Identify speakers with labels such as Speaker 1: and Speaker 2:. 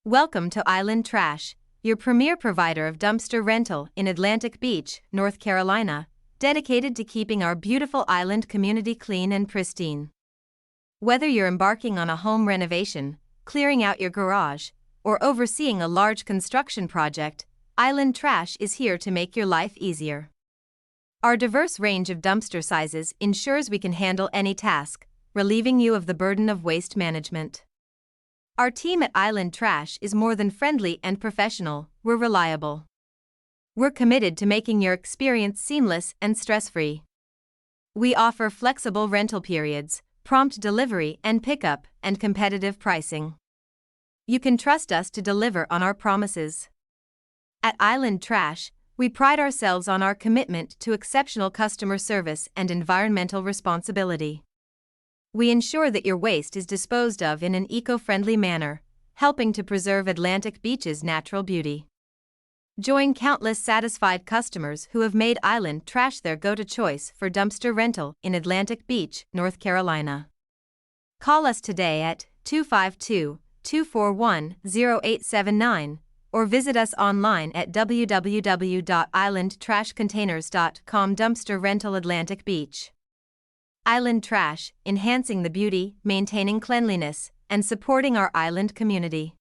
Speaker 1: Welcome to Island Trash, your premier provider of dumpster rental in Atlantic Beach, North Carolina, dedicated to keeping our beautiful island community clean and pristine. Whether you're embarking on a home renovation, clearing out your garage, or overseeing a large construction project, Island Trash is here to make your life easier. Our diverse range of dumpster sizes ensures we can handle any task, relieving you of the burden of waste management. Our team at Island Trash is more than friendly and professional, we're reliable. We're committed to making your experience seamless and stress-free. We offer flexible rental periods, prompt delivery and pickup, and competitive pricing. You can trust us to deliver on our promises. At Island Trash, we pride ourselves on our commitment to exceptional customer service and environmental responsibility. We ensure that your waste is disposed of in an eco-friendly manner, helping to preserve Atlantic Beach's natural beauty. Join countless satisfied customers who have made Island Trash their go-to choice for dumpster rental in Atlantic Beach, North Carolina. Call us today at 252-241-0879 or visit us online at www.islandtrashcontainers.com. Dumpster Rental Atlantic Beach. Island Trash, enhancing the beauty, maintaining cleanliness, and supporting our island community.